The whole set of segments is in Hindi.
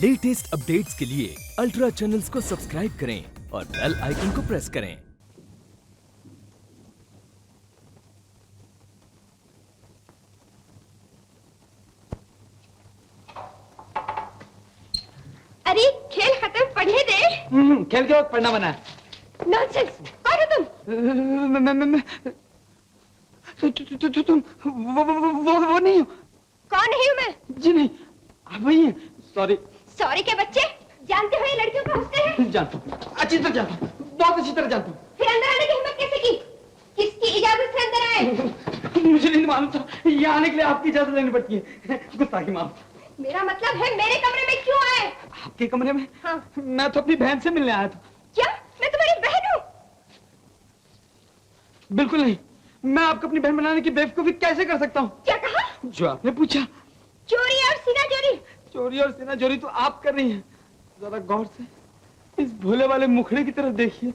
लेटेस्ट अपडेट्स के लिए अल्ट्रा चैनल्स को सब्सक्राइब करें और बेल आइकन को प्रेस करें। अरे खेल खत्म, पढ़ने दे। खेल के वक्त पढ़ना बना है। नॉनसेंस, कौन हो तुम? तुम वो नहीं हो। कौन नहीं हूँ मैं? जी नहीं, आप वही हैं। सॉरी। सॉरी के बच्चे, जानते हो ये लड़कियों का हौसले हैं? जानता हूँ, अच्छी तरह जानता हूँ, बहुत अच्छी तरह जानता हूँ। फिर अंदर आने की हिम्मत कैसे की? किसकी इजाजत से अंदर आए? मुझे नहीं मालूम था, यहाँ आने के लिए आपकी इजाजत लेनी पड़ती है। गुस्ताखी माफ। मेरा मतलब है मेरे कमरे में क्यों आए? आपके कमरे में? हाँ। मैं तो अपनी बहन से मिलने आया था। क्या मैं तुम्हारी बहन हूँ? बिल्कुल नहीं, मैं आपको अपनी बहन बनाने की बेवकूफी कैसे कर सकता हूँ? क्या कहा? जो आपने पूछा। चोरी और सीना चोरी? चोरी और सीना चोरी तो आप कर रही हैं। जरा गौर से इस भोले वाले मुखड़े की तरफ देखिए।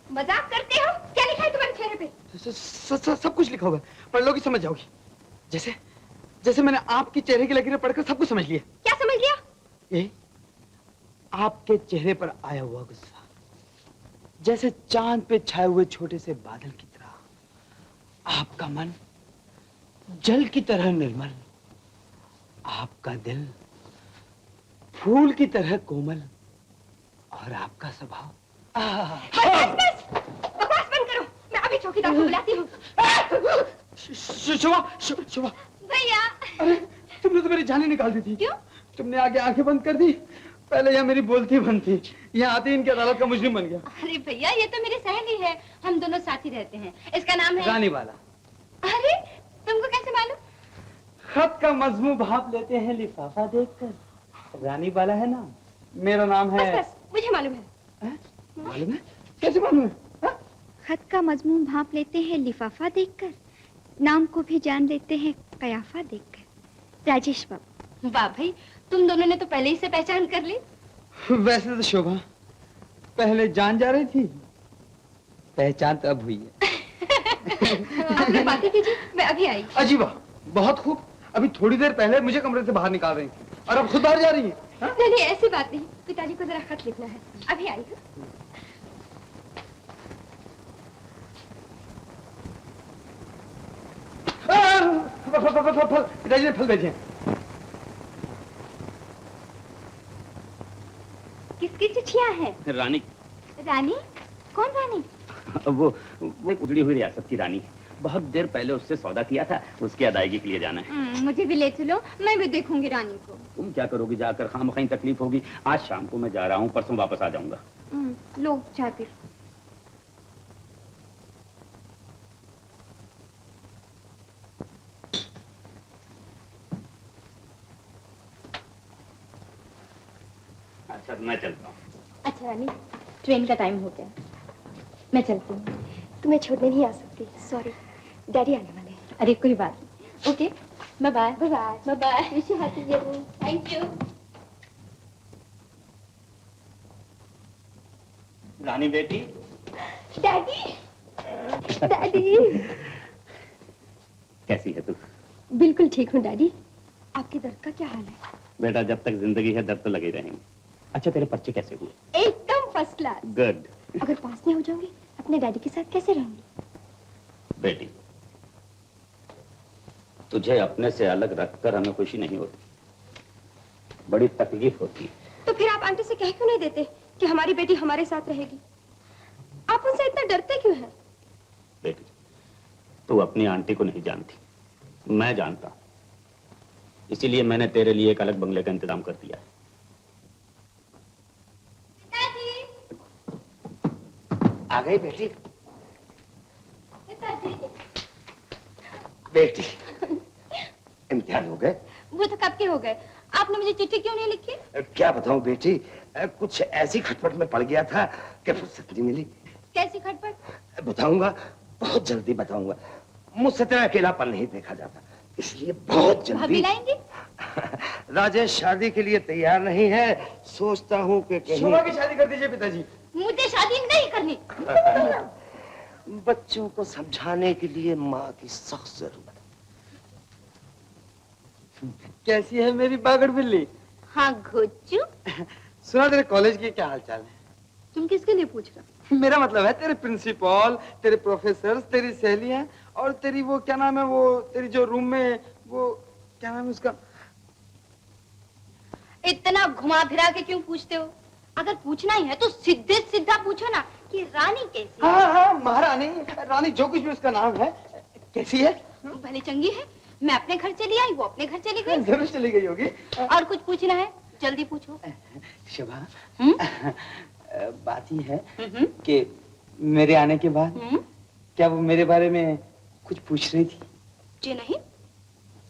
मजाक करते हो? क्या लिखा है तुम्हारे चेहरे पे? सब कुछ लिखा हुआ है, पढ़ लोगी समझ जाओगी। जैसे मैंने आपके चेहरे की लकीरें पढ़कर सब कुछ समझ लिया। क्या समझ लिया? ये आपके चेहरे पर आया हुआ गुस्सा जैसे चांद पे छाए हुए छोटे से बादल की तरह, आपका मन जल की तरह निर्मल, आपका दिल फूल की तरह कोमल और आपका स्वभाव। बस बकवास बंद करो, मैं अभी चौकीदार को बुलाती हूँ। शुभा भैया। अरे तुमने तो मेरी जान निकाल दी थी। क्यों? तुमने आगे आंखें बंद कर दी। पहले यहाँ मेरी बोलती बंद थी, यहाँ आते ही इनकी अदालत का मुजरिम बन गया। अरे भैया, ये तो मेरी सहेली है, हम दोनों साथ ही रहते हैं। इसका नाम है रानी वाला। अरे तुमको कैसे मालूम? खत का मजमू भाप लेते हैं लिफाफा देखकर। रानी वाला है ना, मेरा नाम है। बस मुझे मालूम है। मालूम है? कैसे मालूम है? खत का मजमून भाप लेते हैं लिफाफा देखकर, नाम को भी जान लेते हैं कयाफा देखकर। राजेश बाबू। वाह भाई, तुम दोनों ने तो पहले ही से पहचान कर ली। वैसे तो शोभा पहले जान जा रही थी, पहचान तो अब हुई है। अपनी बातें कीजिए, मैं अभी आई। अजीबा, बहुत खूब। अभी थोड़ी देर पहले मुझे कमरे से बाहर निकाल रही थी और अब खुद बाहर जा रही है। नहीं ऐसी बात नहीं, पिताजी को जरा खत लिखना है, अभी आई हूँ। पिताजी ने फल भेजे हैं। किसकी चिट्ठियाँ हैं? रानी। रानी? कौन रानी? वो एक उजड़ी हुई रियासत की रानी है। बहुत देर पहले उससे सौदा किया था, उसकी अदायगी के लिए जाना है। मुझे भी ले चलो, मैं भी देखूंगी रानी को। तुम क्या करोगी जाकर? खामखा तकलीफ होगी। आज शाम को मैं जा रहा हूँ, परसों वापस आ जाऊंगा। लो चाय पी। अच्छा मैं चलता हूँ। अच्छा रानी, ट्रेन का टाइम हो गया, मैं चलती हूँ। तुम्हें छोड़ने नहीं आ सकती, सॉरी, डैडी आने वाले हैं। अरे कोई बात नहीं। Okay, bye bye. Bye bye. Bye bye. Wish you happy journey. Thank you. रानी बेटी। डैडी। डैडी। कैसी है तू? बिल्कुल ठीक हूँ डैडी। आपके दर्द का क्या हाल है? बेटा जब तक जिंदगी है दर्द तो लगे रहेंगे। अच्छा तेरे पर्चे कैसे हुए? एकदम फर्स्ट क्लास। गुड। अगर पास में हो जाओगे, अपने डैडी के साथ कैसे रहूंगी? बेटी तुझे अपने से अलग रखकर हमें खुशी नहीं होती, बड़ी तकलीफ होती है। तो फिर आप आंटी से कह क्यों नहीं देते कि हमारी बेटी हमारे साथ रहेगी? आप उनसे इतना डरते क्यों हैं? बेटी तू अपनी आंटी को नहीं जानती, मैं जानता हूं। इसीलिए मैंने तेरे लिए एक अलग बंगले का इंतजाम कर दिया है। आ गई बेटी? बेटी इम्तिहान हो गए? वो तो कब के हो गए। आपने मुझे चिट्ठी क्यों नहीं लिखी? क्या बताऊं बेटी, कुछ ऐसी खटपट में पड़ गया था कि फुर्सत नहीं मिली। कैसी खटपट? बताऊंगा, बहुत जल्दी बताऊंगा। मुझसे तेरा अकेलापन नहीं देखा जाता, इसलिए बहुत जल्दी। भाभी लाएंगे? राजेश शादी के लिए तैयार नहीं है, सोचता हूँ कि शोभा की शादी कर दीजिए पिताजी। मुझे शादी नहीं करनी। बच्चों को समझाने के लिए माँ की सख्त जरूरत है। कैसी है मेरी बागड़ बिल्ली? हाँ घोचू। सुना तेरे कॉलेज के क्या हालचाल है? तुम किसके लिए पूछ रहे हो? मेरा मतलब है तेरे प्रिंसिपल, तेरे प्रोफेसर, तेरी सहेलियां और तेरी वो क्या नाम है, वो तेरी जो रूम में वो क्या नाम है उसका? इतना घुमा फिरा के क्यों पूछते हो? अगर पूछना ही है तो सीधे सीधा पूछो ना कि रानी कैसी है? हाँ, महारानी, रानी जो कुछ भी उसका नाम है, कैसी है? भले चंगी है। मैं अपने घर चली आई, वो अपने घर चली गई। जरूर चली गई होगी। और कुछ पूछना है जल्दी पूछो। शोभा, बात ही है कि मेरे आने के बाद क्या वो मेरे बारे में कुछ पूछ रही थी? जी नहीं,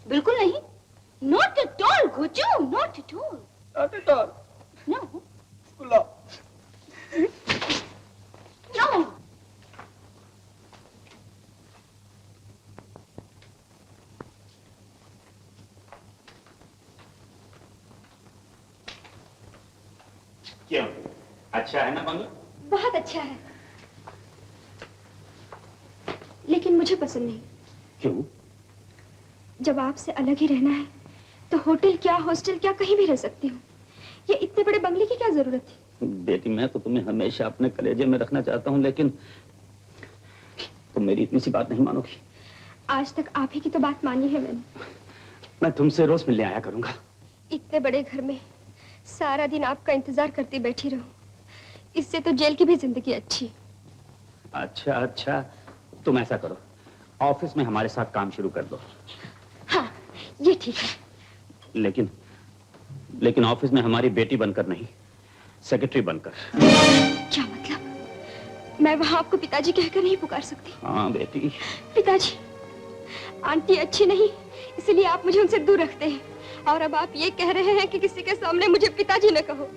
बिल्कुल नहीं। नॉट एट ऑल घोचू, not at all. Not at all. No no. No. क्यों? अच्छा है ना बंगला? बहुत अच्छा है, लेकिन मुझे पसंद नहीं। क्यों? जब आपसे अलग ही रहना है तो होटल क्या, हॉस्टल क्या, कहीं भी रह सकती हूँ। ये इतने बड़े बंगले की क्या जरूरत थी? बेटी, मैं तो तुम्हें हमेशा अपने कलेजे में रखना चाहता हूँ, लेकिन तुम मेरी इतनी सी बात नहीं मानोगी। आज तक आप ही की तो बात मानी है मैंने। मैं तुमसे रोज मिलने आया करूंगा। इतने बड़े घर में सारा दिन आपका इंतजार करती बैठी रहूं, इससे तो जेल की भी जिंदगी अच्छी। अच्छा अच्छा, तुम ऐसा करो, ऑफिस में हमारे साथ काम शुरू कर दो। हाँ, ये ठीक है। लेकिन ऑफिस में हमारी बेटी बनकर नहीं, सेक्रेटरी बनकर। क्या मतलब? मैं वहां आपको पिताजी कहकर नहीं पुकार सकती? हाँ बेटी। पिताजी, आंटी अच्छी नहीं, इसलिए आप मुझे उनसे दूर रखते हैं, और अब आप ये कह रहे हैं कि किसी के सामने मुझे पिताजी न कहो।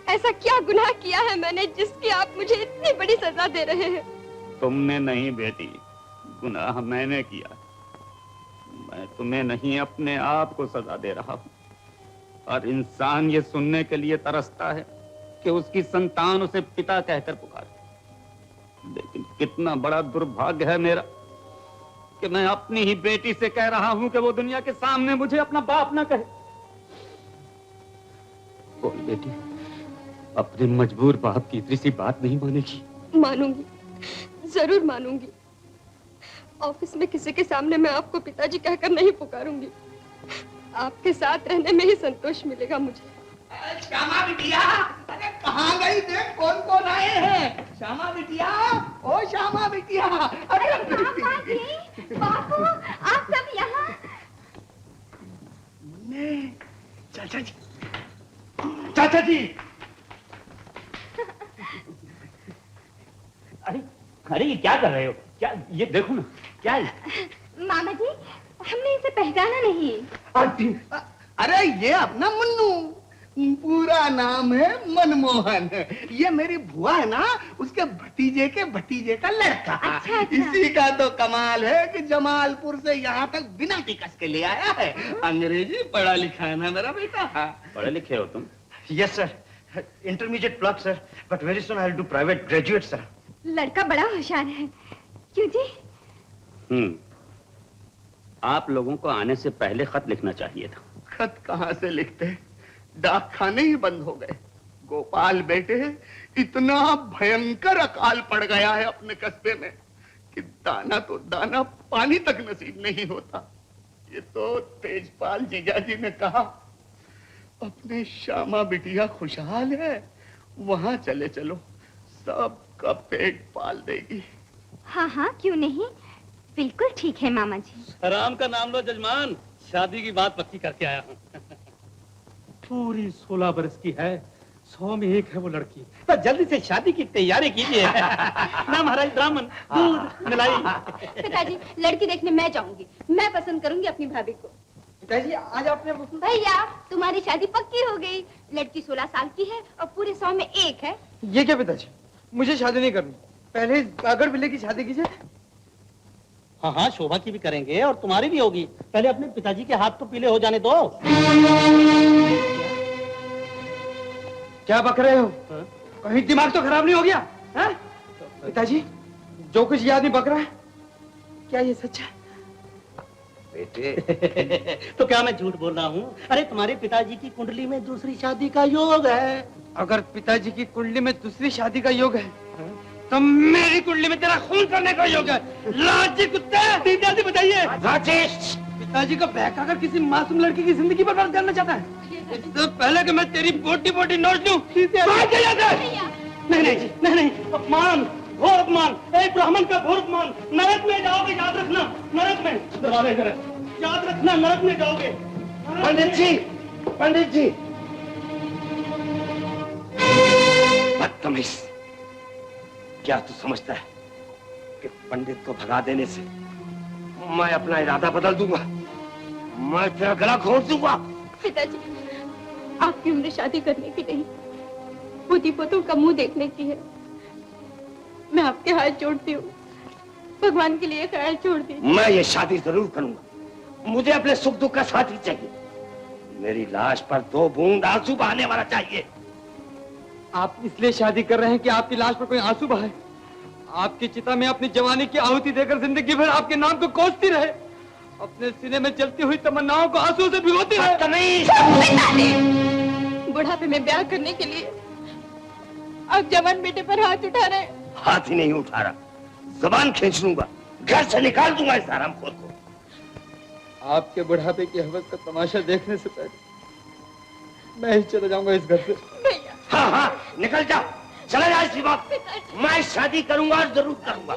ऐसा क्या गुनाह किया है मैंने जिसकी आप मुझे इतनी बड़ी सजा दे रहे हैं? तुमने नहीं बेटी, गुनाह मैंने किया। मैं तुम्हें नहीं, अपने आप को सजा दे रहा हूँ। और इंसान ये सुनने के लिए तरसता है कि उसकी संतान उसे पिता कहकर पुकारे। लेकिन कितना बड़ा दुर्भाग्य है मेरा कि मैं अपनी ही बेटी से कह रहा हूं कि वो दुनिया के सामने मुझे अपना बाप ना कहे। बोल बेटी, अपने मजबूर बाप की इतनी सी बात नहीं मानेगी? मानूंगी, जरूर मानूंगी। ऑफिस में किसी के सामने मैं आपको पिताजी कहकर नहीं पुकारूंगी। आपके साथ रहने में ही संतोष मिलेगा मुझे। श्यामा बिटिया, अरे कहाँ गई? देख कौन कौन आए हैं। श्यामा बिटिया, ओ श्यामा बिटिया। अरे बापू, आप सब यहाँ? चाचा जी, चाचा जी। अरे ये क्या कर रहे हो? क्या ये देखो ना, क्या है? मामा जी, हमने इसे पहचाना नहीं। अरे ये अपना मुन्नू, पूरा नाम है मनमोहन। ये मेरी बुआ है ना, उसके भतीजे का लड़का। अच्छा। इसी का तो कमाल है कि जमालपुर से यहाँ तक बिना टिकट के ले आया है। अंग्रेजी पढ़ा लिखा है ना मेरा बेटा। पढ़े लिखे हो तुम? Yes sir, intermediate block sir, but very soon I will do private graduate sir. लड़का बड़ा होशियार है, क्यों जी? आप लोगों को आने से पहले खत लिखना चाहिए था। खत कहाँ से लिखते, डाक खाने ही बंद हो गए। गोपाल बेटे, इतना भयंकर अकाल पड़ गया है अपने कस्बे में कि दाना तो दाना पानी तक नसीब नहीं होता। ये तो तेजपाल जीजाजी ने कहा अपने श्यामा बिटिया खुशहाल है, वहां चले चलो, सबका पेट पाल देगी। हाँ हाँ, क्यों नहीं, बिल्कुल ठीक है मामा जी। राम का नाम लो जजमान, शादी की बात पक्की करके आया हूँ। पूरी 16 बरस की है, 100 में एक है वो लड़की। तो जल्दी से शादी की तैयारी कीजिए। ना महाराज ब्राह्मण, दूध मिलाई। पिताजी, लड़की देखने मैं जाऊंगी। मैं पसंद करूंगी अपनी भाभी को। पिताजी, आज आपने भैया, तुम्हारी शादी पक्की हो गई। लड़की 16 साल की है और पूरे 100 में एक है। ये क्या पिताजी, मुझे शादी नहीं करनी, पहले बागड़ बिल्ले की शादी कीजिए। हाँ हाँ, शोभा की भी करेंगे और तुम्हारी भी होगी। पहले अपने पिताजी के हाथ तो पीले हो जाने दो। क्या बक रहे हो? कहीं दिमाग तो खराब नहीं हो गया? पिताजी, जो कुछ ये आदमी बक रहा है, क्या ये सच है? बेटे तो क्या मैं झूठ बोल रहा हूँ? अरे तुम्हारे पिताजी की कुंडली में दूसरी शादी का योग है। अगर पिताजी की कुंडली में दूसरी शादी का योग है तो मेरी कुंडली में तेरा खून करने का योग है। लाजी कुत्ते! जल्दी बताइए। राजेश, पिताजी को बहकाकर किसी मासूम लड़की की जिंदगी पर बर्बाद करना चाहता है? इससे पहले कि मैं तेरी बोटी बोटी नोच लूं, नहीं, अपमान, घोर अपमान, एक ब्राह्मण का घोर अपमान। नरक में जाओगे, याद रखना। नरक में दरवाजे करें, याद रखना, नरक में जाओगे। पंडित जी, पंडित जी। बदतमीज, क्या तू समझता है कि पंडित को भगा देने से मैं अपना इरादा बदल दूंगा? मैं तेरा गला घोंट दूंगा। पिताजी, आपकी उम्र शादी करने की नहीं, पोती पोतों का मुंह देखने की है। मैं आपके हाथ जोड़ती हूँ, भगवान के लिए ख्याल छोड़ दीजिए। मैं ये शादी जरूर करूंगा। मुझे अपने सुख दुख का साथी चाहिए। मेरी लाश पर 2 बूंद आंसू बहाने वाला चाहिए। आप इसलिए शादी कर रहे हैं कि आपकी लाश पर कोई आंसू बहाए, आपकी चिता में अपनी जवानी की आहुति देकर जिंदगी भर आपके नाम को कोसती रहे, अपने सीने में जलती हुई तमन्नाओं को आंसू से भिगोती रहे। बुढ़ापे में ब्याह करने के लिए आप जवान बेटे पर हाथ उठा रहे हैं। हाथ ही नहीं उठा रहा, जबान खींच लूंगा, घर से निकाल दूंगा इस हरामखोर को। आपके बुढ़ापे की हवस का तमाशा देखने से पहले मैं ही चला जाऊंगा इस घर से। हाँ हाँ, निकल जा, चला जा इसी वक्त। मैं शादी करूंगा और जरूर करूंगा।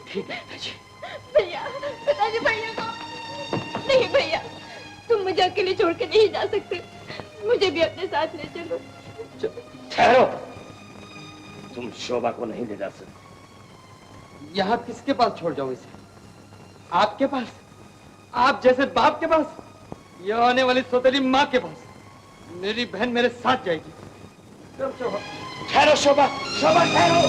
ठीक है भैया, पिताजी, भैया को नहीं। भैया, तुम मुझे अकेले छोड़ के नहीं जा सकते, मुझे भी अपने साथ ले चलो। ठहरो, तुम शोभा को नहीं ले जा सकते। यहाँ किसके पास छोड़ जाओ इसे? आपके पास? आप जैसे बाप के पास? या आने वाली सौतेली माँ के पास? मेरी बहन मेरे साथ जाएगी। ठहरो शोभा, शोभा ठहरो।